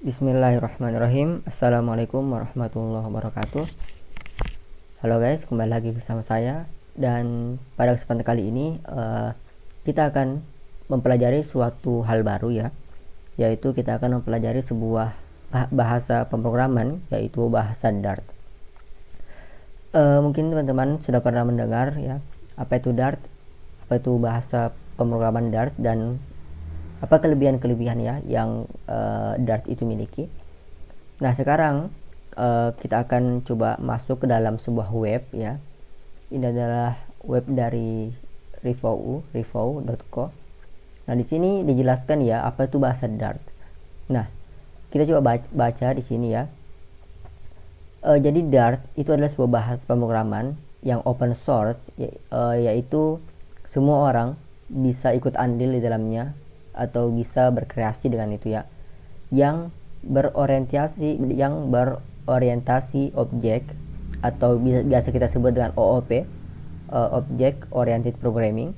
Bismillahirrahmanirrahim. Assalamualaikum warahmatullahi wabarakatuh. Halo guys, kembali lagi bersama saya. Dan pada kesempatan kali ini kita akan mempelajari suatu hal baru ya, yaitu kita akan mempelajari sebuah bahasa pemrograman, yaitu bahasa Dart. Mungkin teman-teman sudah pernah mendengar ya, apa itu Dart, apa itu bahasa pemrograman Dart, dan apa kelebihan-kelebihan ya yang Dart itu miliki. Nah, sekarang kita akan coba masuk ke dalam sebuah web ya. Ini adalah web dari review.co. Nah, di sini dijelaskan ya apa itu bahasa Dart. Nah, kita coba baca di sini ya. Jadi Dart itu adalah sebuah bahasa pemrograman yang open source, yaitu semua orang bisa ikut andil di dalamnya atau bisa berkreasi dengan itu ya, yang berorientasi objek, atau biasa kita sebut dengan OOP, Object Oriented Programming,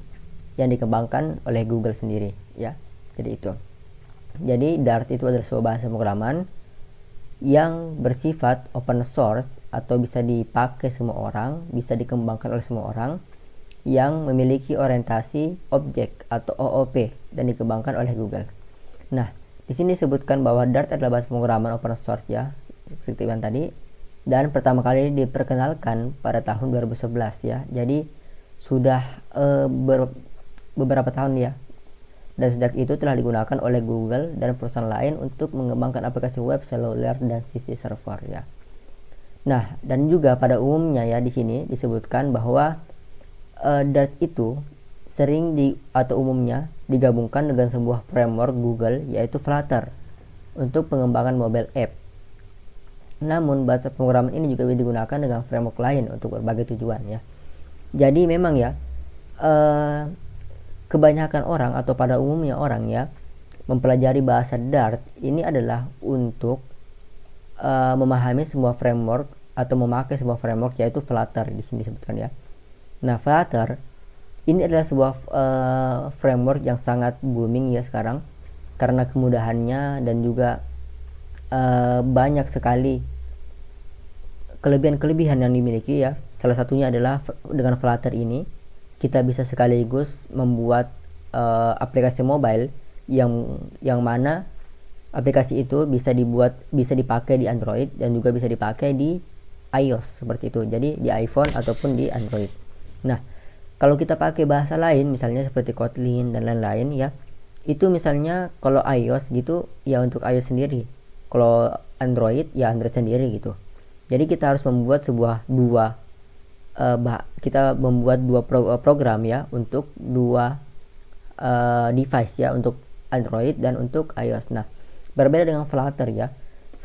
yang dikembangkan oleh Google sendiri ya. Jadi Dart itu adalah sebuah bahasa pemrograman yang bersifat open source atau bisa dipakai semua orang, bisa dikembangkan oleh semua orang, yang memiliki orientasi objek atau OOP dan dikembangkan oleh Google. Nah, di sini disebutkan bahwa Dart adalah bahasa pemrograman open source ya, seperti yang tadi, dan pertama kali diperkenalkan pada tahun 2011 ya. Jadi sudah beberapa tahun ya. Dan sejak itu telah digunakan oleh Google dan perusahaan lain untuk mengembangkan aplikasi web, seluler, dan sisi server ya. Nah, dan juga pada umumnya ya, di sini disebutkan bahwa Dart itu sering atau umumnya digabungkan dengan sebuah framework Google, yaitu Flutter, untuk pengembangan mobile app. Namun bahasa pemrograman ini juga digunakan dengan framework lain untuk berbagai tujuan ya. Jadi memang ya, kebanyakan orang atau pada umumnya orang ya, mempelajari bahasa Dart ini adalah untuk memahami sebuah framework atau memakai sebuah framework, yaitu Flutter di sini disebutkan ya. Nah, Flutter ini adalah sebuah framework yang sangat booming ya sekarang, karena kemudahannya dan juga banyak sekali kelebihan-kelebihan yang dimiliki ya. Salah satunya adalah dengan Flutter ini kita bisa sekaligus membuat aplikasi mobile yang mana aplikasi itu bisa dipakai di Android dan juga bisa dipakai di iOS seperti itu. Jadi di iPhone ataupun di Android. Nah, kalau kita pakai bahasa lain misalnya seperti Kotlin dan lain-lain ya, itu misalnya kalau iOS gitu ya untuk iOS sendiri, kalau Android ya Android sendiri gitu. Jadi kita harus membuat dua program ya untuk dua device ya, untuk Android dan untuk iOS. Nah, berbeda dengan Flutter ya.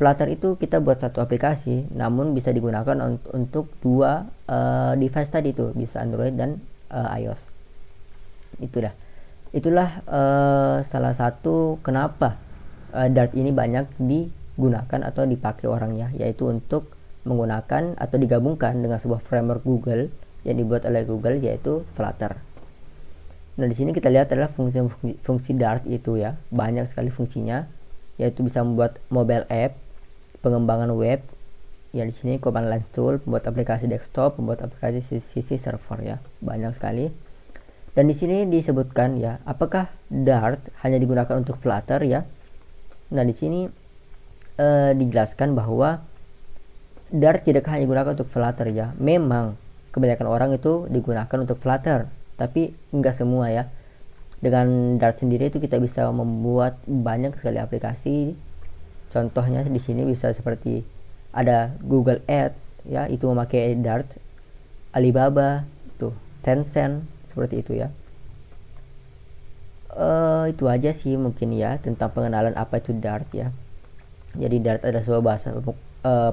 Flutter itu kita buat satu aplikasi, namun bisa digunakan untuk dua device tadi itu, bisa Android dan iOS. Itulah salah satu kenapa Dart ini banyak digunakan atau dipakai orang ya, yaitu untuk menggunakan atau digabungkan dengan sebuah framework Google yang dibuat oleh Google, yaitu Flutter. Nah, di sini kita lihat adalah fungsi Dart itu ya, banyak sekali fungsinya, yaitu bisa membuat mobile app, pengembangan web ya, di sini command line tool, membuat aplikasi desktop, membuat aplikasi sisi server ya, banyak sekali. Dan di sini disebutkan ya, apakah Dart hanya digunakan untuk Flutter ya. Nah, di sini dijelaskan bahwa Dart tidak hanya digunakan untuk Flutter ya. Memang kebanyakan orang itu digunakan untuk Flutter, tapi enggak semua ya. Dengan Dart sendiri itu kita bisa membuat banyak sekali aplikasi. Contohnya di sini bisa seperti ada Google Ads ya, itu memakai Dart, Alibaba, tuh Tencent, seperti itu ya. Itu aja sih mungkin ya tentang pengenalan apa itu Dart ya. Jadi Dart adalah sebuah bahasa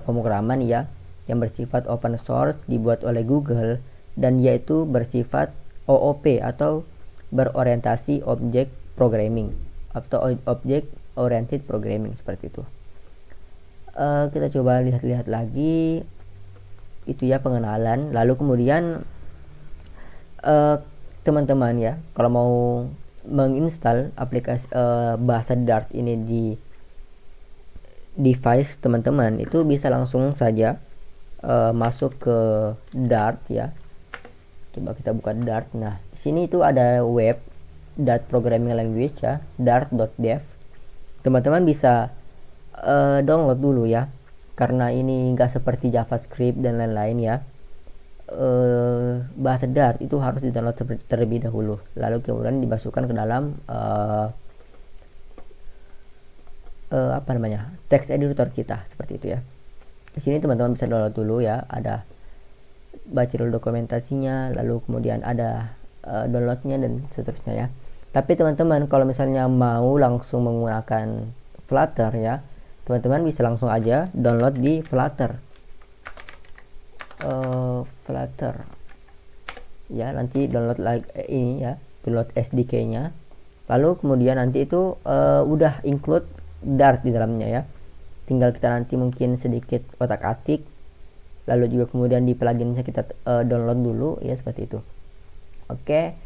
pemrograman ya, yang bersifat open source, dibuat oleh Google, dan yaitu bersifat OOP atau berorientasi object programming atau object oriented programming, seperti itu. Kita coba lihat-lihat lagi itu ya pengenalan. Lalu kemudian teman-teman ya, kalau mau menginstal aplikasi bahasa Dart ini device teman-teman itu bisa langsung saja masuk ke Dart ya. Coba kita buka Dart. Nah, di sini itu ada web Dart programming language ya, dart.dev. Teman-teman bisa download dulu ya, karena ini nggak seperti JavaScript dan lain-lain ya. Bahasa Dart itu harus di-download terlebih dahulu, lalu kemudian dimasukkan ke dalam apa namanya, text editor kita, seperti itu ya. Di sini teman-teman bisa download dulu ya, ada baca dulu dokumentasinya, lalu kemudian ada downloadnya dan seterusnya ya. Tapi teman-teman kalau misalnya mau langsung menggunakan Flutter ya, teman-teman bisa langsung aja download di Flutter. Flutter ya, nanti download ini ya, download SDK-nya, lalu kemudian nanti itu udah include Dart di dalamnya ya, tinggal kita nanti mungkin sedikit otak-atik, lalu juga kemudian di pluginnya kita download dulu ya, seperti itu. Oke,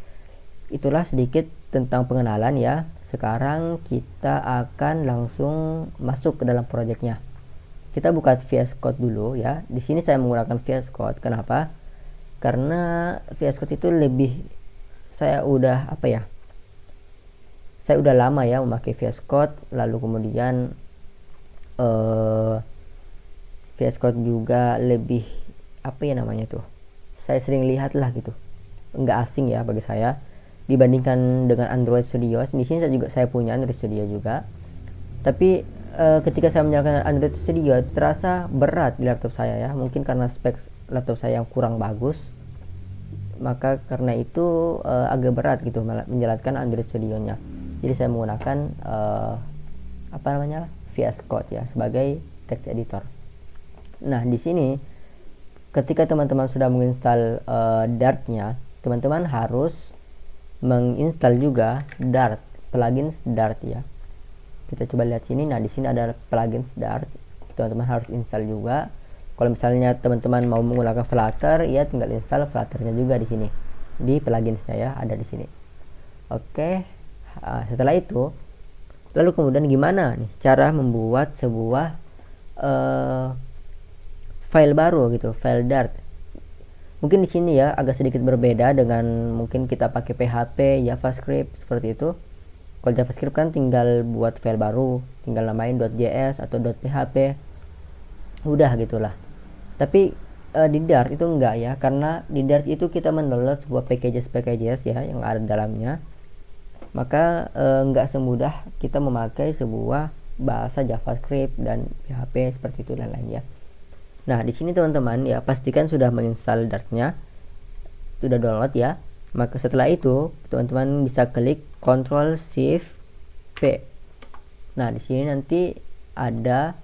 itulah sedikit tentang pengenalan ya. Sekarang kita akan langsung masuk ke dalam projectnya. Kita buka VS Code dulu ya. Di sini saya menggunakan VS Code. Kenapa? Karena VS Code itu lebih, saya udah lama ya memakai VS Code. Lalu kemudian VS Code juga lebih saya sering lihat lah gitu. Enggak asing ya bagi saya dibandingkan dengan Android Studio. Di sini saya punya Android Studio juga. Tapi ketika saya menyalakan Android Studio terasa berat di laptop saya ya, mungkin karena spek laptop saya yang kurang bagus, maka karena itu agak berat gitu menjalankan Android Studio-nya. Jadi saya menggunakan VS Code ya sebagai text editor. Nah, di sini ketika teman-teman sudah menginstal Dart-nya, teman-teman harus menginstal juga Dart, plugins Dart ya. Kita coba lihat sini. Nah, di sini ada plugins Dart. Teman-teman harus install juga. Kalau misalnya teman-teman mau menggunakan Flutter, ya tinggal install Flutter-nya juga di sini. Di pluginsnya ya, ada di sini. Oke. Setelah itu, lalu kemudian gimana nih cara membuat sebuah file baru gitu, file Dart. Mungkin di sini ya agak sedikit berbeda dengan mungkin kita pakai PHP, JavaScript seperti itu. Kalau JavaScript kan tinggal buat file baru, tinggal namain .js atau .php, udah gitulah. Tapi di Dart itu enggak ya, karena di Dart itu kita mendownload sebuah packages ya yang ada dalamnya. Maka enggak semudah kita memakai sebuah bahasa JavaScript dan PHP seperti itu dan lain ya. Nah, di sini teman-teman ya pastikan sudah menginstal Dart-nya, sudah download ya. Maka setelah itu teman-teman bisa klik Ctrl Shift P. Nah, di sini nanti ada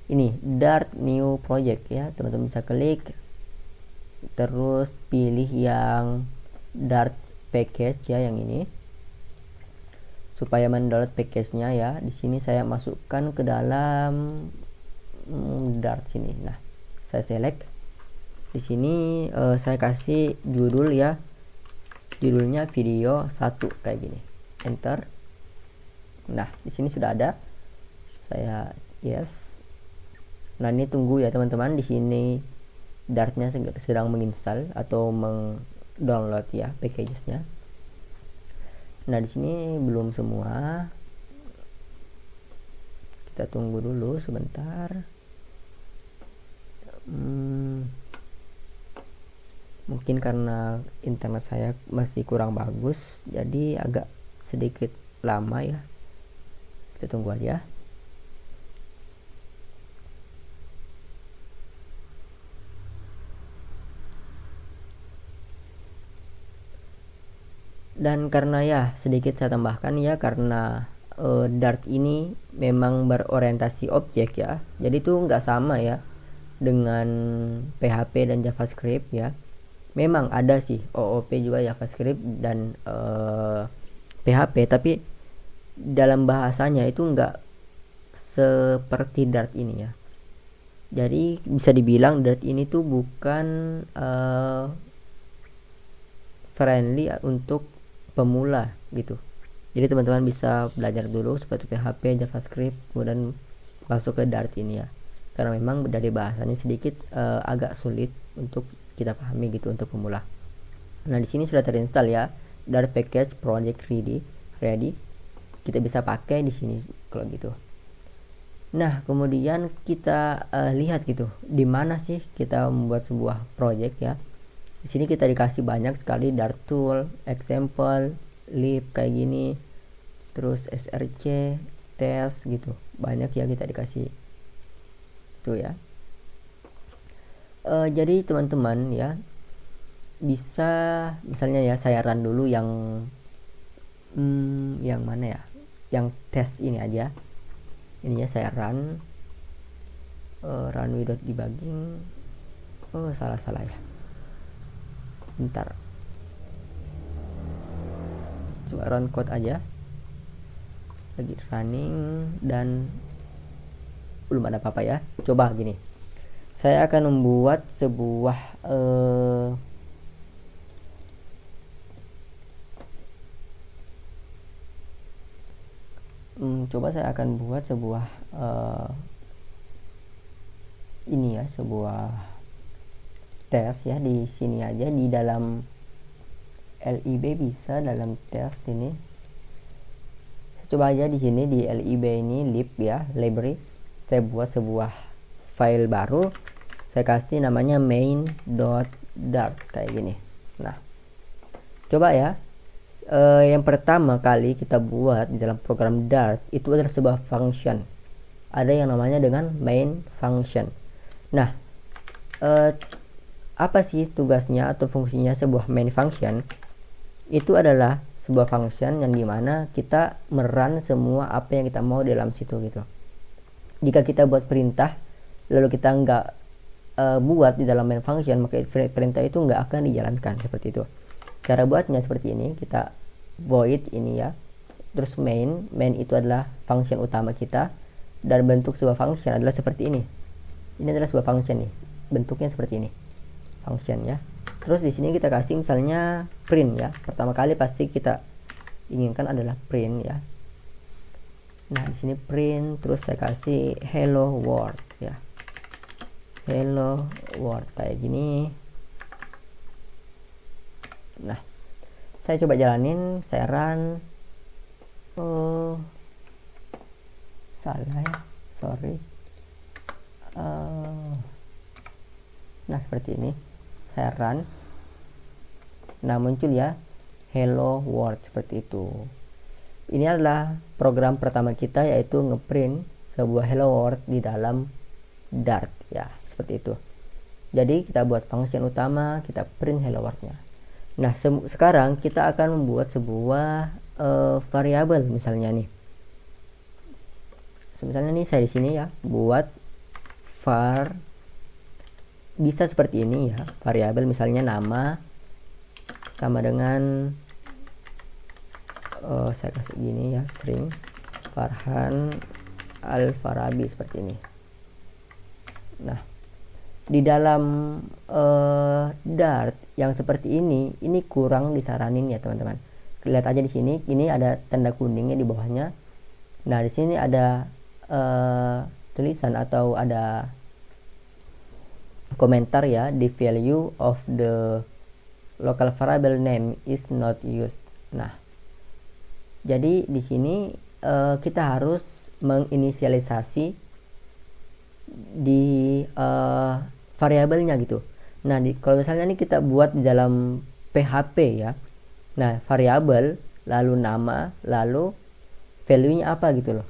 ini Dart New Project ya. Teman-teman bisa klik, terus pilih yang Dart Package ya, yang ini. Supaya mendownload package-nya ya. Di sini saya masukkan ke dalam Dart sini. Nah, saya select. Di sini saya kasih judul ya. Judulnya video 1 kayak gini. Enter. Nah, di sini sudah ada. Saya yes. Nah, ini tunggu ya teman-teman. Di sini Dart-nya sedang menginstal atau mendownload ya packages-nya. Nah, di sini belum semua. Kita tunggu dulu sebentar. Mungkin karena internet saya masih kurang bagus, jadi agak sedikit lama ya. Kita tunggu aja. Dan karena ya sedikit saya tambahkan ya, karena Dart ini memang berorientasi objek ya, jadi itu nggak sama ya dengan PHP dan JavaScript ya. Memang ada sih OOP juga JavaScript dan PHP, tapi dalam bahasanya itu enggak seperti Dart ini ya. Jadi bisa dibilang Dart ini tuh bukan friendly untuk pemula gitu. Jadi teman-teman bisa belajar dulu seperti PHP, JavaScript, kemudian masuk ke Dart ini ya, karena memang dari bahasanya sedikit agak sulit untuk kita pahami gitu untuk pemula. Nah di sini sudah terinstall ya Dart package project ready. Kita bisa pakai di sini kalau gitu. Nah kemudian kita lihat gitu di mana sih kita membuat sebuah project ya. Di sini kita dikasih banyak sekali Dart tool, example, lib kayak gini, terus src, test gitu, banyak ya kita dikasih tuh ya. Jadi teman-teman ya bisa misalnya ya saya run dulu yang mana ya, yang tes ini aja, ininya saya run without debugging. Salah ya, bentar, coba run code aja, lagi running dan belum ada apa-apa ya. Coba gini, saya akan membuat sebuah coba saya akan buat sebuah ini ya, sebuah tes ya di sini aja, di dalam lib bisa, dalam tes ini saya coba aja di sini di lib ini lib ya, library. Saya buat sebuah file baru, saya kasih namanya main.dart kayak gini. Nah coba ya, yang pertama kali kita buat di dalam program Dart itu adalah sebuah function, ada yang namanya dengan main function. Nah apa sih tugasnya atau fungsinya sebuah main function? Itu adalah sebuah function yang dimana kita merun semua apa yang kita mau dalam situ gitu. Jika kita buat perintah lalu kita nggak buat di dalam main function, maka perintah itu nggak akan dijalankan, seperti itu. Cara buatnya seperti ini, kita void ini ya, terus main itu adalah function utama kita, dan bentuk sebuah function adalah seperti ini. Ini adalah sebuah function nih, bentuknya seperti ini, function ya. Terus di sini kita kasih misalnya print ya, pertama kali pasti kita inginkan adalah print ya. Nah di sini print, terus saya kasih hello world ya, hello world kayak gini. Nah saya coba jalanin, saya run. Salah ya, sorry. Nah seperti ini, saya run. Nah muncul ya hello world seperti itu. Ini adalah program pertama kita, yaitu ngeprint sebuah hello world di dalam Dart ya, seperti itu. Jadi kita buat function utama, kita print hello world-nya. Nah sekarang kita akan membuat sebuah variabel misalnya nih. Misalnya nih saya di sini ya buat var, bisa seperti ini ya, variabel misalnya nama sama dengan saya kasih gini ya, string Farhan Al-Farabi seperti ini. Nah di dalam Dart yang seperti ini kurang disaranin ya teman-teman. Lihat aja di sini, ini ada tanda kuningnya di bawahnya. Nah di sini ada tulisan atau ada komentar ya, the value of the local variable name is not used. Nah jadi di sini kita harus menginisialisasi di variabelnya gitu. Nah kalau misalnya ini kita buat di dalam PHP ya, nah variabel lalu nama lalu value-nya apa gitu loh.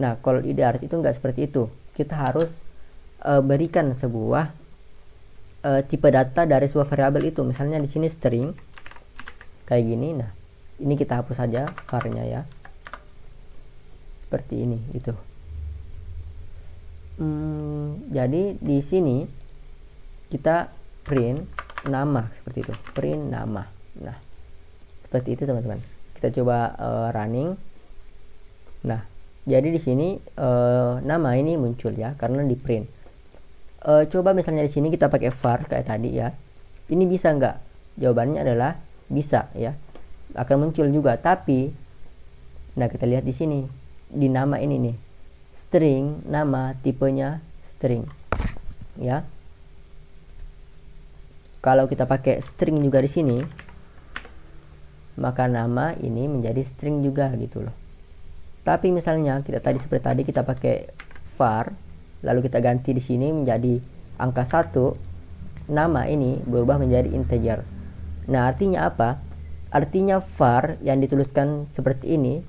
Nah kalau di Dart itu nggak seperti itu, kita harus berikan sebuah tipe data dari sebuah variabel itu. Misalnya di sini string kayak gini. Nah ini kita hapus saja var-nya ya, seperti ini gitu. Jadi di sini kita print nama seperti itu, print nama. Nah seperti itu teman-teman. Kita coba running. Nah jadi di sini nama ini muncul ya karena di print. Coba misalnya di sini kita pakai var kayak tadi ya, ini bisa nggak? Jawabannya adalah bisa ya, akan muncul juga. Tapi nah kita lihat di sini di nama ini nih, string, nama tipenya string ya. Kalau kita pakai string juga di sini, maka nama ini menjadi string juga gitu loh. Tapi misalnya kita seperti tadi kita pakai var, lalu kita ganti di sini menjadi angka 1, nama ini berubah menjadi integer. Nah, artinya apa? Artinya var yang dituliskan seperti ini,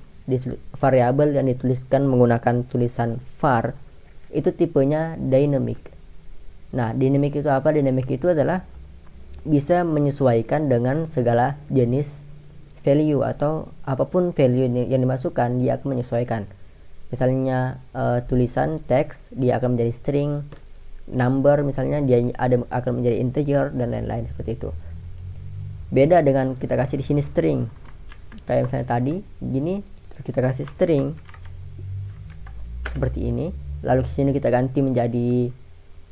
variabel yang dituliskan menggunakan tulisan var, itu tipenya dynamic. Nah, dynamic itu apa? Dynamic itu adalah bisa menyesuaikan dengan segala jenis value atau apapun value yang dimasukkan, dia akan menyesuaikan. Misalnya tulisan teks dia akan menjadi string, number misalnya dia akan menjadi integer dan lain-lain seperti itu. Beda dengan kita kasih di sini string. Kayak misalnya tadi gini, terus kita kasih string seperti ini, lalu di sini kita ganti menjadi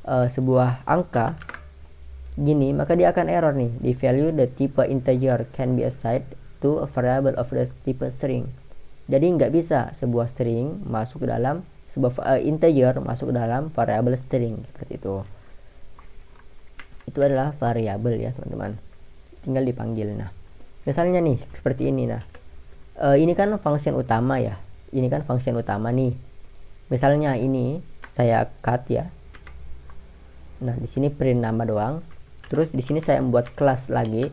sebuah angka gini, maka dia akan error nih. The value the type integer can be assigned to a variable of the type string. Jadi nggak bisa sebuah string masuk ke dalam sebuah integer masuk ke dalam variabel string seperti itu. Itu adalah variabel ya teman-teman. Tinggal dipanggil. Nah, misalnya nih seperti ini. Nah, ini kan function utama ya. Ini kan function utama nih. Misalnya ini saya cut ya. Nah, di sini print nama doang. Terus di sini saya membuat kelas lagi.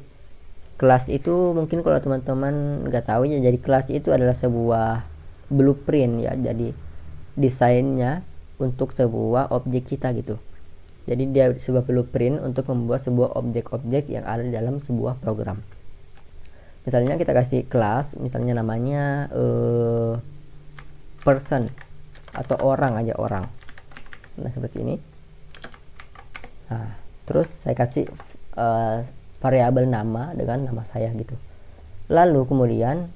Kelas itu mungkin kalau teman-teman nggak tahu ya, jadi kelas itu adalah sebuah blueprint ya. Jadi desainnya untuk sebuah objek kita gitu. Jadi dia sebuah blueprint untuk membuat sebuah objek-objek yang ada di dalam sebuah program. Misalnya kita kasih kelas, misalnya namanya person atau orang aja, orang. Nah, seperti ini. Nah, terus saya kasih variabel nama dengan nama saya gitu. Lalu kemudian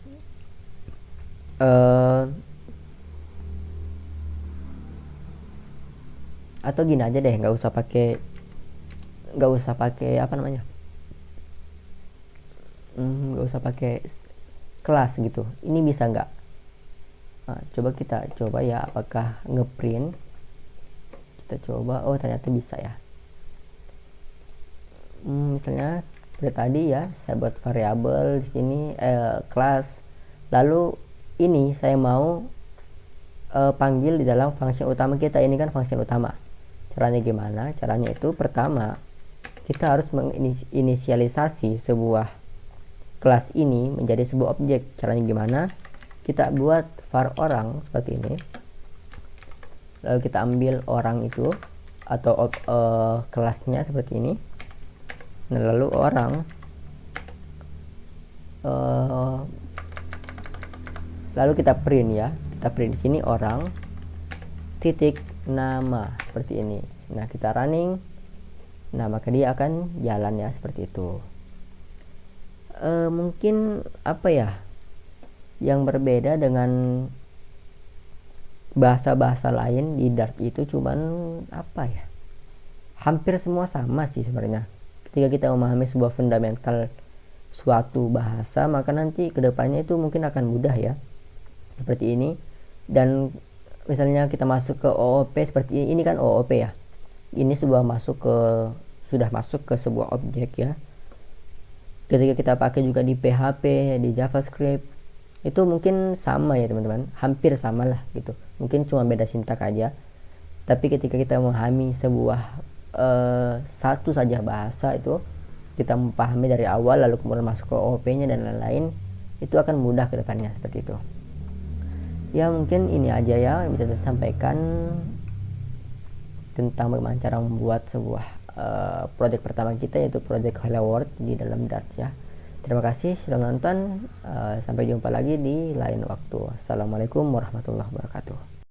atau gini aja deh, nggak usah pakai apa namanya, nggak usah pakai kelas gitu. Ini bisa nggak? Nah, coba kita coba ya, apakah ngeprint. Kita coba, oh ternyata bisa ya. Misalnya seperti tadi ya, saya buat variabel di sini kelas, lalu ini saya mau panggil di dalam function utama kita. Ini kan function utama. Caranya gimana? Caranya itu pertama kita harus menginisialisasi sebuah kelas ini menjadi sebuah objek. Caranya gimana? Kita buat var orang seperti ini, lalu kita ambil orang itu atau kelasnya seperti ini. Nah, lalu orang lalu kita print ya, kita print di sini orang titik nama seperti ini. Nah, kita running, nah maka dia akan jalan ya seperti itu. Mungkin apa ya yang berbeda dengan bahasa-bahasa lain di Dart itu cuman apa ya, hampir semua sama sih sebenarnya. Ketika kita memahami sebuah fundamental suatu bahasa, maka nanti kedepannya itu mungkin akan mudah ya seperti ini. Dan misalnya kita masuk ke OOP seperti ini kan OOP ya, ini sudah masuk ke sebuah objek ya. Ketika kita pakai juga di PHP, di JavaScript, itu mungkin sama ya teman-teman, hampir sama lah gitu, mungkin cuma beda sintak aja. Tapi ketika kita memahami sebuah satu saja bahasa, itu kita memahami dari awal lalu kemudian masuk ke OOP nya dan lain-lain, itu akan mudah ke depannya seperti itu ya. Mungkin ini aja ya yang bisa saya sampaikan tentang bagaimana cara membuat sebuah project pertama kita, yaitu project Hello World di dalam Dart ya. Terima kasih sudah menonton, sampai jumpa lagi di lain waktu. Assalamualaikum warahmatullahi wabarakatuh.